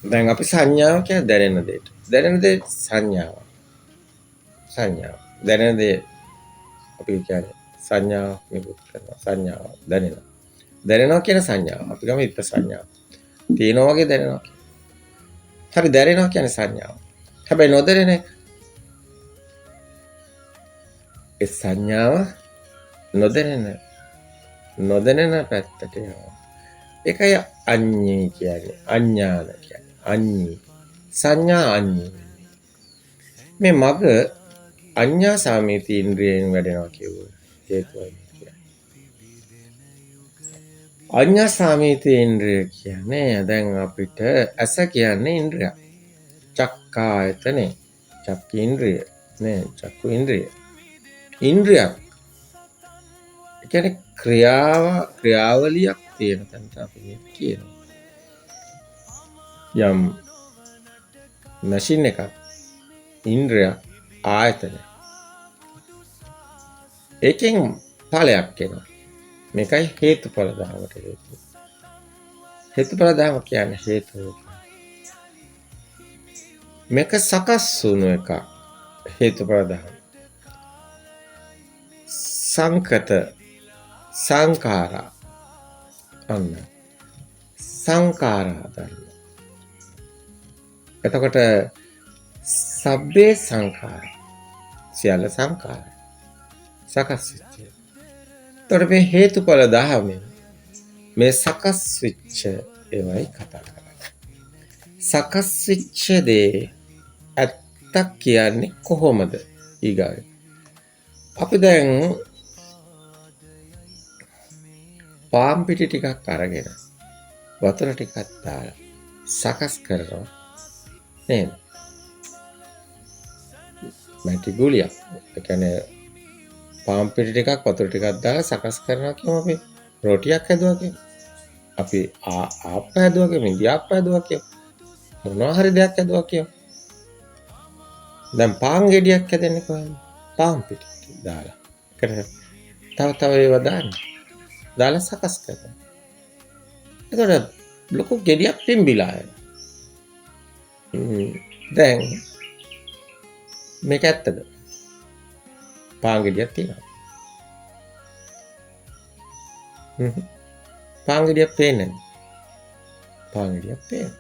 දැන් අපි සංඥාව කියන්නේ දැනෙන දෙයට. දැනෙන දේ සංඥාව. සංඥාව. දැනෙන දේ අපි කියන්නේ සංඥාව නිකුත් කරනවා. සංඥාව දැනෙනවා. දැනෙනවා කියන සංඥාව. අපි ගම ඉත්ත සංඥාව. තියෙනවා වගේ දැනෙනවා. හරි දැනෙනවා කියන්නේ සංඥාව. හැබැයි නොදැනෙන එක. ඒ සංඥාව නොදැනෙන පැත්තට යනවා. ඒකයි අඤ්ඤේ කියන්නේ. අඥාන කියන්නේ. අඤ්ඤී. සංඥා අඤ්ඤී. මේ මග අඤ්ඤා සාමීති ඉන්ද්‍රියෙන් වැඩෙනවා කියුවා. හේතුවයි කියන්නේ. අඤ්ඤා සාමීති ඉන්ද්‍රිය කියන්නේ දැන් අපිට ඇස කියන්නේ ඉන්ද්‍රියක්. චක්කායතනේ. චක්ක ඉන්ද්‍රිය. නේ චක්කු ඉන්ද්‍රිය. ඉන්ද්‍රියක්. ඒ කියන්නේ ක්‍රියාවලියක් තියෙන තැනට අපි කියනවා. යම් මැෂින් එකක් ඉන්ද්‍රියක් ආයතන. ඒකෙන් ඵලයක් එනවා. මේකයි හේතුඵල ධර්මයට හේතුව. හේතුඵල ධර්ම කියන්නේ හේතුව. මේක සකස් වුණු එක හේතුඵල ධර්ම. සංකත සංඛාරා අන්න සංඛාරා ධර්ම. එතකොට සබ්බේ සංඛාර සියල්ල සංඛාර සකස් වෙච්ච. එතකොට මේ හේතුඵල ධර්මයෙන් මේ සකස් වෙච්ච ඒවයි කතා කරන්නේ. සකස් වෙච්ච දේ ඇත්තක් කියන්නේ කොහොමද? ඊගාවේ අපි දැන් පාම් පිටි ටිකක් අරගෙන වතුර ටිකක් දාලා සකස් කරනවා නේද? මැටි ගුලියක්. ඒ කියන්නේ පාම් පිටි ටිකක් වතුර ටිකක් දාලා සකස් කරනවා කියමු අපි රොටියක් හැදුවා කියමු. අපි ආප්ප හැදුවා කියමු, ඉන්දියාප්ප හැදුවා කියමු. මොනවා හරි දෙයක් හැදුවා කියමු. දැන් පාන් ගෙඩියක් හැදෙන්නේ කොහොමද? පාම් පිටි දාලා. ඒකට තව ඒවා දාන්න. දාලා සකස් කරනවා. එතකොට ලොකු ගෙඩියක් පිම්බිලා යනවා. දැන් මේක ඇත්තද? පාන් ගෙඩියක් තියෙනවා. පාන් ගෙඩියක් පේන්නේ නැහැ. පාන් ගෙඩියක් පේනවා.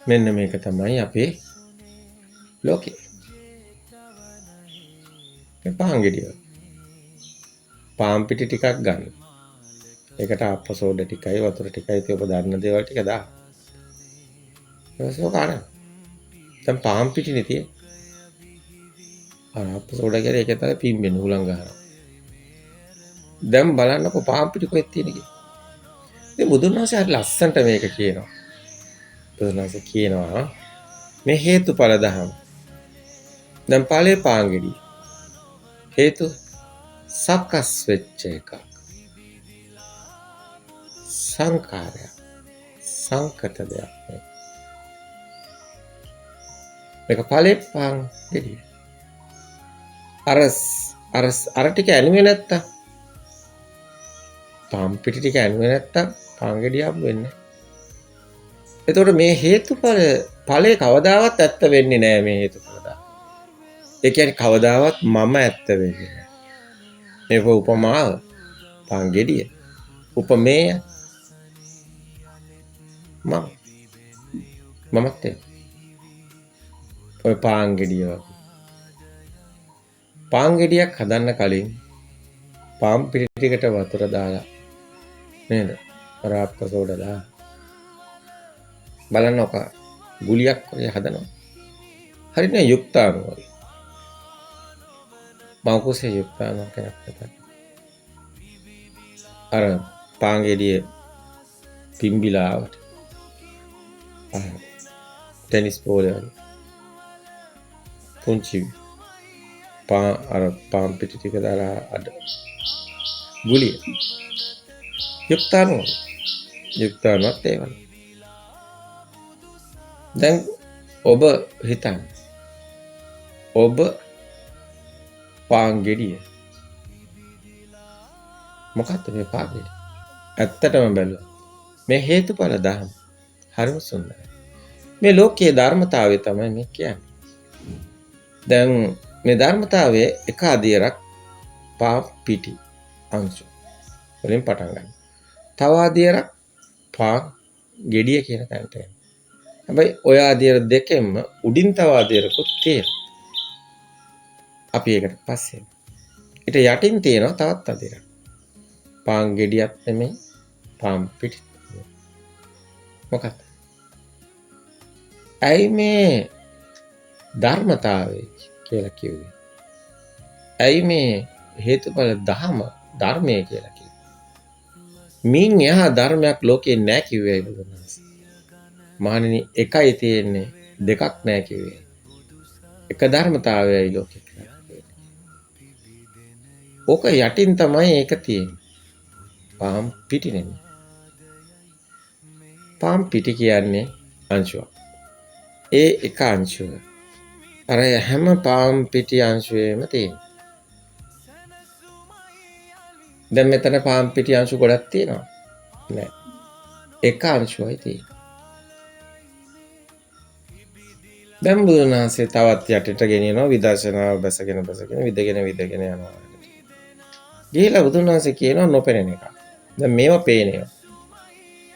මෙන්න මේක තමයි අපේ ලෝකේ. මේ පාන් ගෙඩිය. පාන් පිටි ටිකක් ගන්න. ඒකට අප්ප සෝඩා ටිකයි වතුර ටිකයි තියප දාන්න දේවල් ටික දාන්න. ඒක කාරණා. දැන් පාන් පිටිනේ තියෙන්නේ. අප්ප සෝඩා කියලා ඒකේ තමයි පිම්බෙන්නේ හුලං ගහනවා. දැන් බලන්නකො පාන් පිටි කොහෙද තියෙන්නේ කියලා. ඉතින් බුදුන් වහන්සේ හරි ලස්සනට මේක කියනවා. බුදුන් වහන්සේ කියනවා මේ හේතුඵල ධර්ම. දැන් ඵලේ පාන් ගෙඩිය. හේතු සකස් වෙච්ච එකක්. සංඛාරය. සංකත දෙයක්. මේක ඵලේ පාන් ගෙඩිය. අර ටික ඇනුවේ නැත්තම් පාන් පිටි ටික ඇනුවේ නැත්තම් පාන් ගෙඩියක් වෙන්නේ. එතකොට මේ හේතුඵල ඵලේ කවදාවත් ඇත්ත වෙන්නේ නැහැ මේ හේතුඵල දා. ඒ කියන්නේ කවදාවත් මම ඇත්ත වෙන්නේ නැහැ. මේක උපමාව පාන් ගෙඩිය. උපමේය මමත් ඔය පාන් ගෙඩිය වගේ. පාන් ගෙඩියක් හදන්න කලින් පාන් පිටි ටිකට වතුර දාලා නේද? පරාප්ප සෝඩා දාලා බලන්න ඔක ගුලියක් වගේ හදනවා. හරිනේ යුක්තාණු වගේ. මෞකසේ යුක්තාණු කෙනෙක් තමයි. අර පාන් ගෙඩිය පිම්බිලා ආවට. ටෙනිස් බෝලේ වගේ. පුංචි පාන් පිටි ටික දාලා අඩ ගුලිය. යුක්තාණුවත් ඒ වගේ. දැන් ඔබ හිතන්න. ඔබ පාන් ගෙඩිය. මොකක්ද මේ පාන් ගෙඩිය? ඇත්තටම බැලුවා. මේ හේතුඵල ධර්ම හරිම සුන්දරයි. මේ ලෝකයේ ධර්මතාවය තමයි මේ කියන්නේ. දැන් මේ ධර්මතාවයේ එක අදියරක් පා පිටි අංශු වලින් පටන් ගන්න. තව අදියරක් පා ගෙඩිය කියන තැනට එනවා. හැබැයි ඔය අදියර දෙකෙන්ම උඩින් තව අදියරකුත් තියෙනවා. අපි ඒකට පස්සේ. ඊට යටින් තියෙනවා තවත් අදියරක්. පාන් ගෙඩියක් නෙමෙයි පාන් පිටි. මොකක්ද? ඇයි මේ ධර්මතාවය කියලා කිව්වේ? ඇයි මේ හේතුඵල ධර්මය කියලා කිව්වේ? මින් එහා ධර්මයක් ලෝකේ නැහැ කිව්වේ බුදුන් වහන්සේ. මහණෙනි එකයි තියෙන්නේ දෙකක් නැහැ කිව්වේ. එක ධර්මතාවයයි ලෝකේ. ඕක යටින් තමයි ඒක තියෙන්නේ. පාම් පිටි නෙමෙයි. පාම් පිටි කියන්නේ අංශුවක්. ඒ එක අංශුව. අර හැම පාම් පිටි අංශුවේම තියෙනවා. දැන් මෙතන පාම් පිටි අංශු ගොඩක් තියෙනවා. නෑ. එක අංශුවයි තියෙන්නේ. දැන් බුදුන් වහන්සේ තවත් යටට ගෙනියනවා විදර්ශනාව බැසගෙන විදගෙන යනවා. ගිහිලා බුදුන් වහන්සේ කියනවා නොපෙනෙන එකක්. දැන් මේවා පේනවා.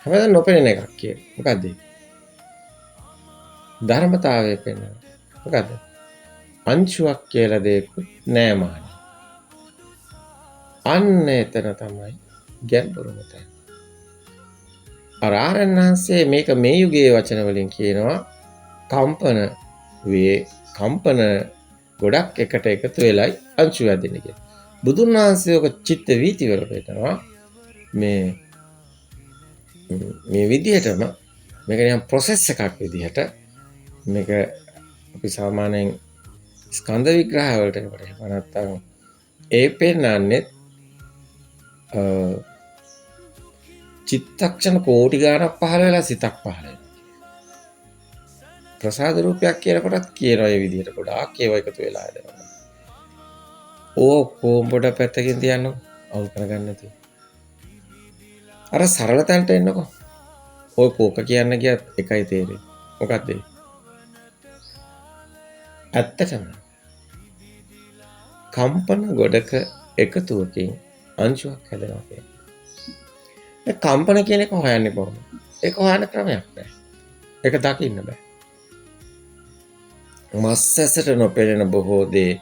හැබැයි නොපෙනෙන එකක් කියන. මොකද්ද? ධර්මතාවය පෙන්වනවා. මොකද්ද? අංශුවක් කියලා දෙයක් නෑ මහණනි. අන්න එතන තමයි ගැඹුරුම තැන. ආරණ්‍යංශයේ මේක මේ යුගයේ වචන වලින් කියනවා කම්පන ගොඩක් එකට එකතු වෙලයි අංශු හැදෙන්නේ කියලා. බුදුන් වහන්සේ ඔක චිත්ත වීති වල පෙන්නනවා මේ විදිහටම මේක නිකන් process එකක් විදිහට මේක අපි සාමාන්‍යයෙන් ස්කන්ධ විග්‍රහ වලට එනකොට නැත්නම් ඒ පෙන්නන්නේ චිත්තක්ෂණ කෝටි ගණක් පහළ වෙලා සිතක් පහළ වෙනවා. ප්‍රසාද රූපයක් කියනකොටත් කියනවා මේ විදිහට ගොඩාක් ඒවා එකතු වෙලා හදනවා. කොම්පොඩ පැත්තකින් තියන්නකො අවුල් කරගන්න නැතුව. අර සරල තැනට එන්නකො. ඔය කෝක කියන්න ගියත් එකයි තේරෙන්නේ. මොකක්ද ඒ? ඇත්තටම කම්පන ගොඩක එකතුවකින් අංශුවක් හැදෙනවා කියන්නේ. මේ කම්පන කියන එක හොයන්නේ කොහොමද? ඒක හොයන්න ක්‍රමයක් නැහැ. ඒක දකින්න බෑ. මස් ඇසට නොපෙනෙන බොහෝ දේ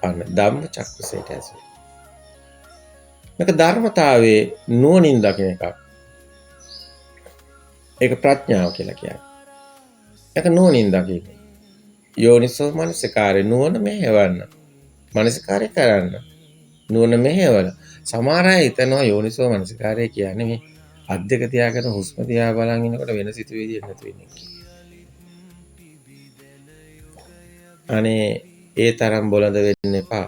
අන්න ධම්ම චක්කුසේට ඇසුයි. මේක ධර්මතාවයේ නුවණින් දකින එකක්. ඒක ප්‍රඥාව කියලා කියන්නේ. ඒක නුවණින් දකින්න. යෝනිසෝ මනසිකාරේ නුවණ මෙහෙවන්න. මනසිකාරේ කරන්න. නුවණ මෙහෙවල. සමහර අය හිතනවා යෝනිසෝ මනසිකාරය කියන්නේ මේ අත් දෙක තියාගෙන හුස්ම දිහා බලන් ඉන්නකොට වෙන සිතුවිලි නැති වෙන්නේ. අනේ ඒ තරම් බොළඳ වෙන්න එපා.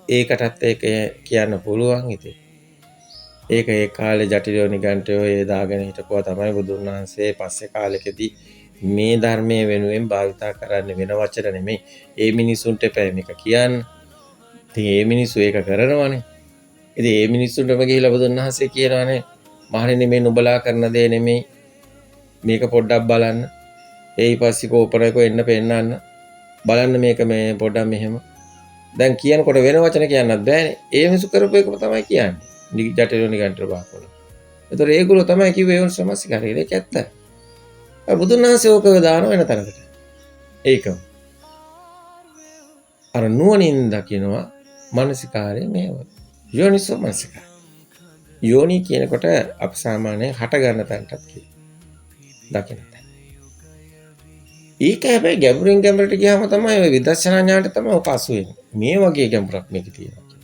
ඒකටත් ඒක කියන්න පුළුවන් ඉතින්. ඒක ඒ කාලේ ජටිලෝ නිගණ්ඨයෝ ඒ දාගෙන හිටපුවා තමයි බුදුන් වහන්සේ පස්සේ කාලෙකදී මේ ධර්මයේ වෙනුවෙන් භාවිතා කරන්න වෙන වචන නෙමෙයි. ඒ මිනිසුන්ට එපා මේක කියන්න. ඉතින් ඒ මිනිස්සු ඒක කරනවනේ. ඉතින් ඒ මිනිස්සුන්ටම ගිහිලා බුදුන් වහන්සේ කියනවානේ මහණෙනි මේ නුඹලා කරන දේ නෙමෙයි. මේක පොඩ්ඩක් බලන්න. ඊපස්සේ කෝපරයකෝ එන්න පෙන්නන්න. බලන්න මේක මේ පොඩ්ඩක් මෙහෙම. දැන් කියනකොට වෙන වචන කියන්නත් බෑනේ. ඒ මිනිස්සු කරපු එකම තමයි කියන්නේ. ජටිලෝ නිගණ්ඨ බාපොල. ඒතර ඒගොල්ලෝ තමයි කිව්වේ යෝනි සමස්කාරය. ඒක ඇත්ත. බුදුන් වහන්සේ ඕක දාන වෙන තරකට. ඒකම. අර නුවණින් දකිනවා මානසිකාරය මේව. යෝනිසෝ මනසිකාරය. යෝනි කියනකොට අප සාමාන්‍යයෙන් හට ගන්න තැනටත් කියනවා. දකින්න. ඒක හැබැයි ගැඹුරින් ගැඹුරට ගියාම තමයි ඔය විදර්ශනා ඥානට තමයි ඔක අසු වෙන්නේ. මේ වගේ ගැඹුරක් මේකේ තියෙනවා.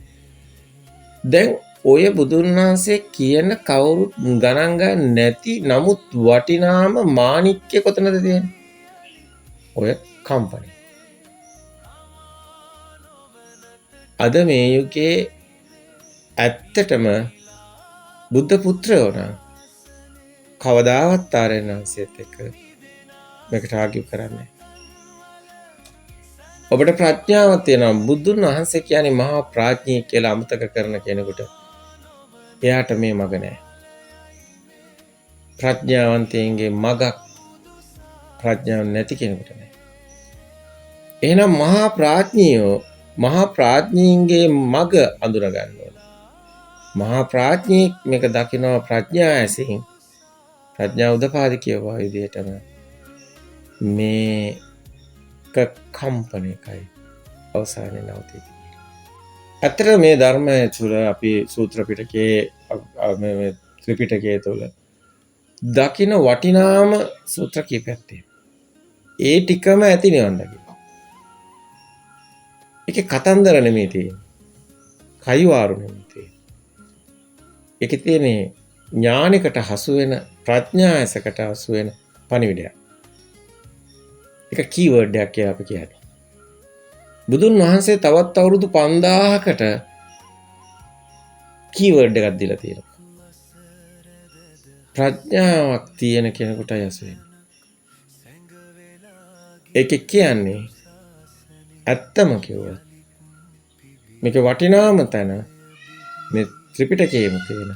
දැන් ඔය බුදුන් වහන්සේ කියන කවුරුත් ගණන් ගන්න නැති නමුත් වටිනාම මාණික්කය කොතනද තියෙන්නේ? ඔය කම්පණය. අද මේ යුගයේ ඇත්තටම බුද්ධ පුත්‍රයෝ නම් කවදාවත් ආරණ්‍යංශයත් එක්ක මේකට ආගිව් කරන්නේ. ඔබට ප්‍රඥාවක් තියෙනවා. බුදුන් වහන්සේ කියන්නේ මහා ප්‍රඥී කියලා අමතක කරන කෙනෙකුට එයාට මේ මග නැහැ. ප්‍රඥාවන්තයන්ගේ මගක් ප්‍රඥාව නැති කෙනෙකුට නැහැ. එහෙනම් මහා ප්‍රඥීන්ගේ මග අඳුර ගන්න ඕන. මහා ප්‍රඥෙක් මේක දකිනවා ප්‍රඥා ඇසින්. ප්‍රඥා උදපාදි කියවා විදිහටම මේක කම්පණයකයි අවසානයේ නවතී. ඇත්තට මේ ධර්මය තුළ අපි සූත්‍ර පිටකයේ මේ ත්‍රිපිටකයේ තුළ දකින වටිනාම සූත්‍ර කීපයක් තියෙනවා. ඒ ටිකම ඇති නිවන් දකින්න. ඒකේ කතන්දර නෙමෙයි තියෙන්නේ. කයිවාරු නෙමෙයි තියෙන්නේ. ඒකේ තියෙන්නේ ඥානිකට හසු වෙන ප්‍රඥා ඇසකට හසු වෙන පණිවිඩයක්. ඒක කීවර්ඩ් එකක් කියලා අපි කියන්නේ. බුදුන් වහන්සේ තවත් අවුරුදු 5000කට කීවර්ඩ් එකක් දීලා තියෙනවා. ප්‍රඥාවක් තියෙන කෙනෙකුටයි හසු වෙන්නේ. ඒකේ කියන්නේ ඇත්තම කිව්වොත් මේක වටිනාම තැන මේ ත්‍රිපිටකයේම තියෙන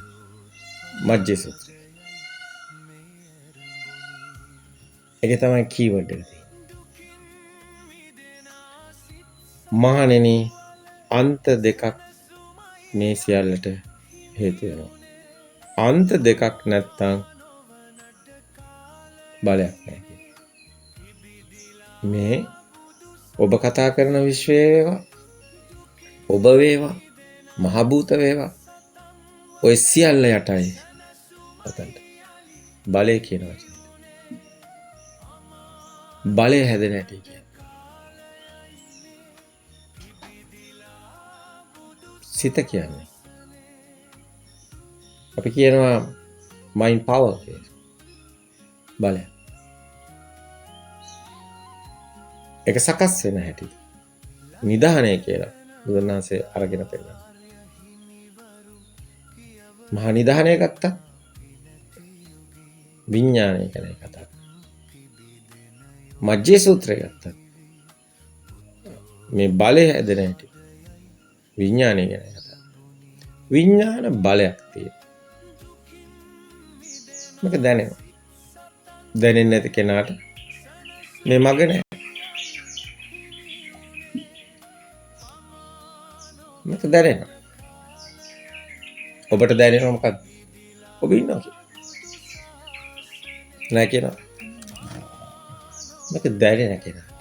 මජ්ජේ සූත්‍රය. ඒක තමයි කීවර්ඩ් එක තියෙන්නේ. මහණෙනි අන්ත දෙකක් මේ සියල්ලට හේතු වෙනවා. අන්ත දෙකක් නැත්තම් බලයක් නැහැ. මේ ඔබ කතා කරන විශ්වය වේවා, ඔබ වේවා, මහ භූත වේවා, ඔය සියල්ල යටයි අතන්ට බලය කියන වචනේ. බලය හැදෙන හැටි කියන්නේ. සිත කියන්නේ. අපි කියනවා මයින්ඩ් පවර් කියලා. බලය. ඒක සකස් වෙන හැටි. නිදහණය කියලා බුදුන් වහන්සේ අරගෙන පෙන්නනවා. මහා නිදහණය ගත්තා. විඥානය ගැන කතා කරනවා. මජ්ජේ සූත්‍රය ගත්තා. මේ බලය හැදෙන හැටි. විඥානය ගැන කතා කරනවා. විඥාන බලයක් තියෙනවා. මේක දැනෙනවා. දැනෙන්නේ නැති කෙනාට මේ මග නැහැ. මේක දැනෙනවා. ඔබට දැනෙනවා මොකද්ද? ඔබ ඉන්නවා කියලා. නෑ කියනවා. මේක දැනෙන කෙනාට.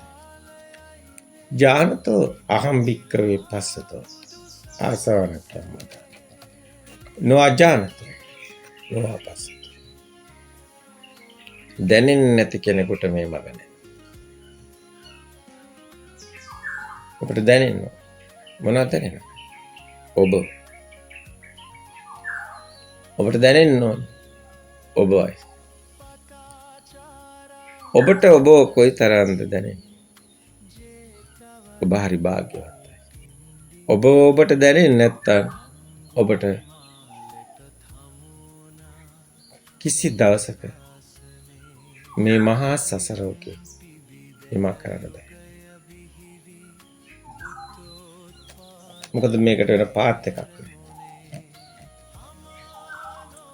ඥානතෝ අහම් භික්ඛවේ පස්සතෝ ආසවනකම්මත. නොඅජානතෝ නොඅපස්සතෝ. දැනෙන්නේ නැති කෙනෙකුට මේ මග නැහැ. ඔබට දැනෙනවා. මොනවද දැනෙන්නේ? ඔබට දැනෙන්න ඕන ඔබයි. ඔබට ඔබ කොයි තරම්ද දැනෙන්නේ? ඔබ හරි භාග්‍යවන්තයි. ඔබට දැනෙන්නේ නැත්තම් ඔබට කිසි දවසක මේ මහා සසරෝකේ හිමා කරන්න බෑ. මොකද මේකට වෙන පාත් එකක් නේ.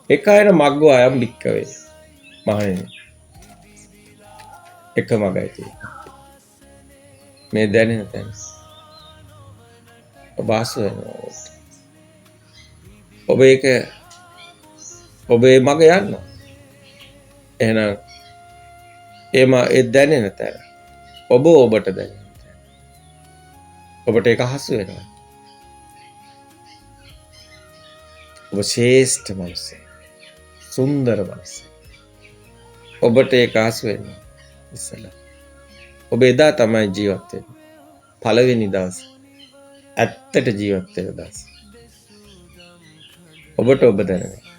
එකයන මග්ගෝ අයම් භික්කවේ. මහණෙනි. එක මගයි තියෙන්නේ. මේ දැනෙන තැන. ඔබ ආසු වෙනවා. ඔබේ මග යන්න. එහෙනම් ඒ දැනෙන තැන. ඔබට දැනෙන තැන. ඔබට ඒක හසු වෙනවා. ඔබ ශ්‍රේෂ්ඨ මනුස්සයෙක්. සුන්දර මනුස්සයෙක්. ඔබට ඒක හසු වෙනවා. ඉස්සලා. ඔබ එදා තමයි ජීවත් වෙන්නේ. පළවෙනි දවස. ඇත්තට ජීවත් වෙන දවස. ඔබට ඔබ දැනෙනවා.